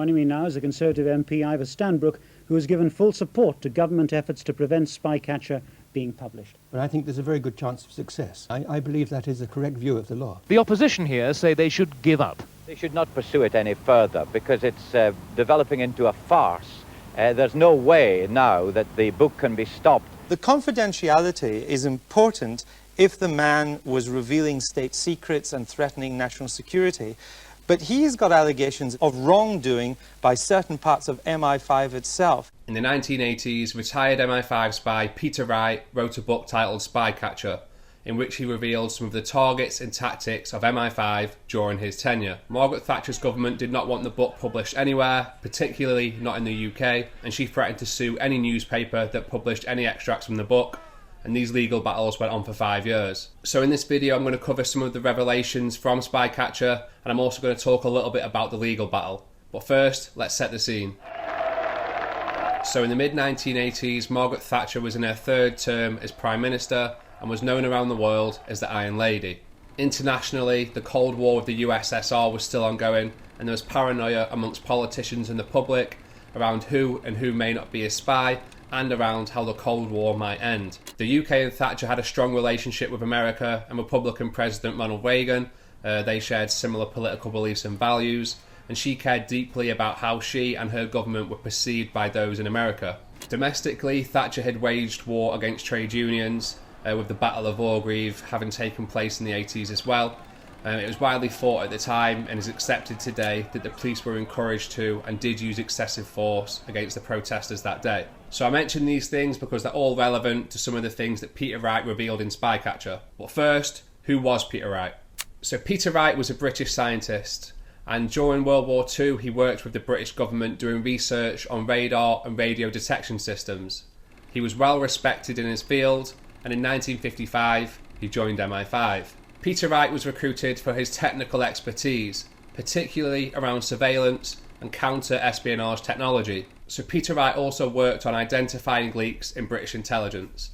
Joining me now is the Conservative MP Ivor Stanbrook, who has given full support to government efforts to prevent Spycatcher being published. But I think there's a very good chance of success. I believe that is a correct view of the law. The opposition here say they should give up. They should not pursue it any further because it's developing into a farce. There's no way now that the book can be stopped. The confidentiality is important if the man was revealing state secrets and threatening national security. But he's got allegations of wrongdoing by certain parts of MI5 itself. In the 1980s, retired MI5 spy Peter Wright wrote a book titled Spycatcher, in which he revealed some of the targets and tactics of MI5 during his tenure. Margaret Thatcher's government did not want the book published anywhere, particularly not in the UK, and she threatened to sue any newspaper that published any extracts from the book, and these legal battles went on for 5 years. So in this video I'm going to cover some of the revelations from Spycatcher, and I'm also going to talk a little bit about the legal battle. But first, let's set the scene. So in the mid-1980s, Margaret Thatcher was in her third term as Prime Minister and was known around the world as the Iron Lady. Internationally, the Cold War with the USSR was still ongoing, and there was paranoia amongst politicians and the public around who and who may not be a spy, and around how the Cold War might end. The UK and Thatcher had a strong relationship with America and Republican President Ronald Reagan. They shared similar political beliefs and values, and she cared deeply about how she and her government were perceived by those in America. Domestically, Thatcher had waged war against trade unions, with the Battle of Orgreave having taken place in the 80s as well. It was widely thought at the time, and is accepted today, that the police were encouraged to and did use excessive force against the protesters that day. So I mention these things because they're all relevant to some of the things that Peter Wright revealed in Spycatcher. But first, who was Peter Wright? So Peter Wright was a British scientist, and during World War II he worked with the British government doing research on radar and radio detection systems. He was well respected in his field, and in 1955 he joined MI5. Peter Wright was recruited for his technical expertise, particularly around surveillance and counter-espionage technology. So Peter Wright also worked on identifying leaks in British intelligence.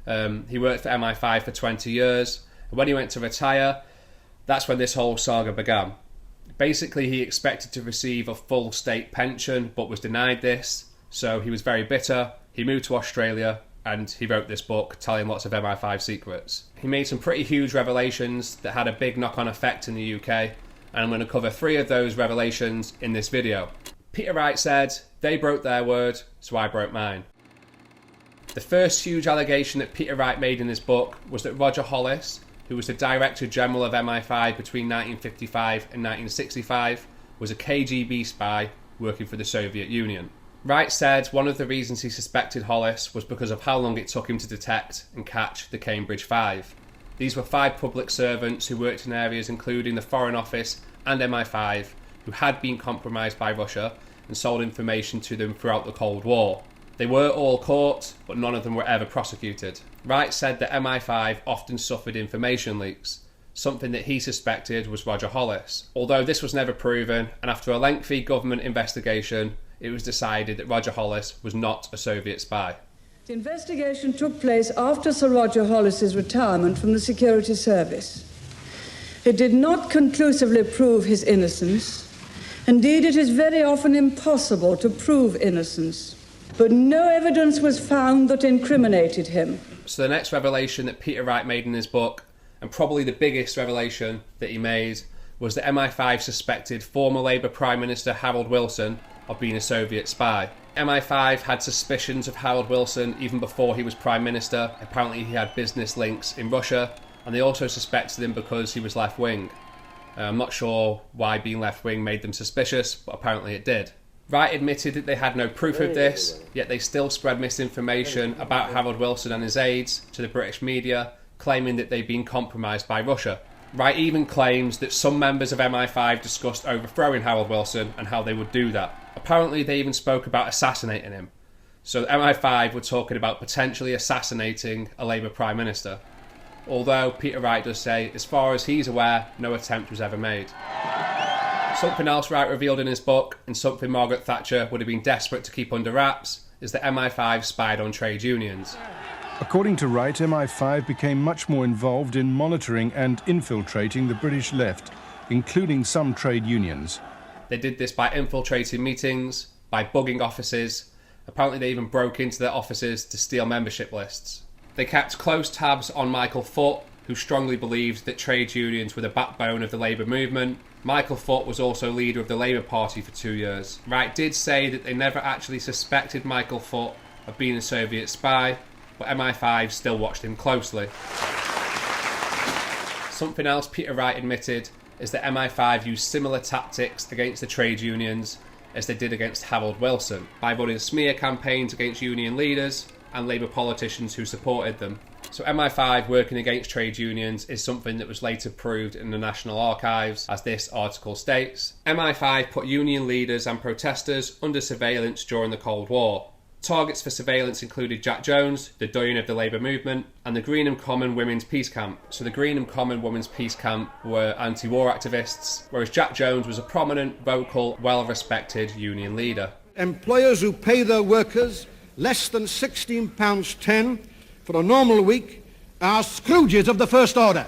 He worked for MI5 for 20 years, and when he went to retire, that's when this whole saga began. Basically, he expected to receive a full state pension, but was denied this, so he was very bitter. He moved to Australia, and he wrote this book telling lots of MI5 secrets. He made some pretty huge revelations that had a big knock-on effect in the UK, and I'm going to cover 3 of those revelations in this video. Peter Wright said, "They broke their word, so I broke mine." The first huge allegation that Peter Wright made in his book was that Roger Hollis, who was the Director General of MI5 between 1955 and 1965, was a KGB spy working for the Soviet Union. Wright said one of the reasons he suspected Hollis was because of how long it took him to detect and catch the Cambridge Five. These were 5 public servants who worked in areas including the Foreign Office and MI5 who had been compromised by Russia and sold information to them throughout the Cold War. They were all caught, but none of them were ever prosecuted. Wright said that MI5 often suffered information leaks, something that he suspected was Roger Hollis. Although this was never proven, and after a lengthy government investigation, it was decided that Roger Hollis was not a Soviet spy. The investigation took place after Sir Roger Hollis's retirement from the Security Service. It did not conclusively prove his innocence. Indeed, it is very often impossible to prove innocence. But no evidence was found that incriminated him. So the next revelation that Peter Wright made in his book, and probably the biggest revelation that he made, was that MI5 suspected former Labour Prime Minister Harold Wilson of being a Soviet spy. MI5 had suspicions of Harold Wilson even before he was Prime Minister. Apparently he had business links in Russia, and they also suspected him because he was left-wing. I'm not sure why being left-wing made them suspicious, but apparently it did. Wright admitted that they had no proof of this, yet they still spread misinformation about Harold Wilson and his aides to the British media, claiming that they'd been compromised by Russia. Wright even claims that some members of MI5 discussed overthrowing Harold Wilson and how they would do that. Apparently they even spoke about assassinating him. So MI5 were talking about potentially assassinating a Labour Prime Minister. Although Peter Wright does say, as far as he's aware, no attempt was ever made. Something else Wright revealed in his book, and something Margaret Thatcher would have been desperate to keep under wraps, is that MI5 spied on trade unions. According to Wright, MI5 became much more involved in monitoring and infiltrating the British left, including some trade unions. They did this by infiltrating meetings, by bugging offices. Apparently they even broke into their offices to steal membership lists. They kept close tabs on Michael Foot, who strongly believed that trade unions were the backbone of the Labour movement. Michael Foot was also leader of the Labour Party for 2 years. Wright did say that they never actually suspected Michael Foot of being a Soviet spy, but MI5 still watched him closely. Something else Peter Wright admitted is that MI5 used similar tactics against the trade unions as they did against Harold Wilson, by running smear campaigns against union leaders and Labour politicians who supported them. So MI5 working against trade unions is something that was later proved in the National Archives, as this article states. MI5 put union leaders and protesters under surveillance during the Cold War. Targets for surveillance included Jack Jones, the doyen of the Labour movement, and the Greenham Common Women's Peace Camp. So the Greenham Common Women's Peace Camp were anti-war activists, whereas Jack Jones was a prominent, vocal, well-respected union leader. Employers who pay their workers less than £16.10 for a normal week are Scrooges of the first order.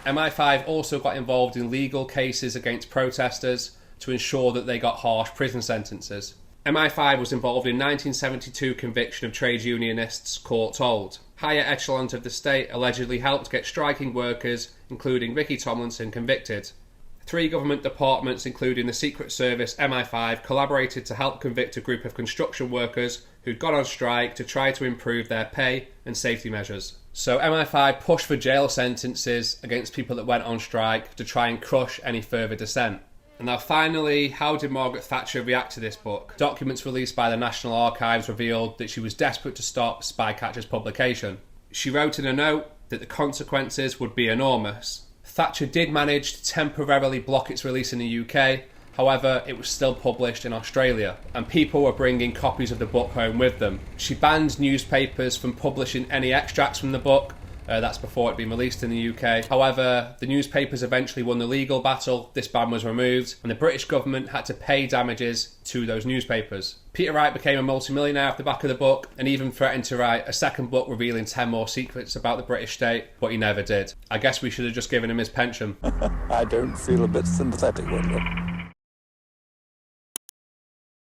MI5 also got involved in legal cases against protesters to ensure that they got harsh prison sentences. MI5 was involved in 1972 conviction of trade unionists, court told. Higher echelons of the state allegedly helped get striking workers, including Ricky Tomlinson, convicted. 3 government departments, including the Secret Service, MI5, collaborated to help convict a group of construction workers who'd gone on strike to try to improve their pay and safety measures. So MI5 pushed for jail sentences against people that went on strike to try and crush any further dissent. And now finally, how did Margaret Thatcher react to this book? Documents released by the National Archives revealed that she was desperate to stop Spycatcher's publication. She wrote in a note that the consequences would be enormous. Thatcher did manage to temporarily block its release in the UK, however, it was still published in Australia, and people were bringing copies of the book home with them. She banned newspapers from publishing any extracts from the book. That's before it had been released in the UK. However, the newspapers eventually won the legal battle, this ban was removed, and the British government had to pay damages to those newspapers. Peter Wright became a multimillionaire off the back of the book, and even threatened to write a second book revealing 10 more secrets about the British state, but he never did. I guess we should have just given him his pension. I don't feel a bit sympathetic with him.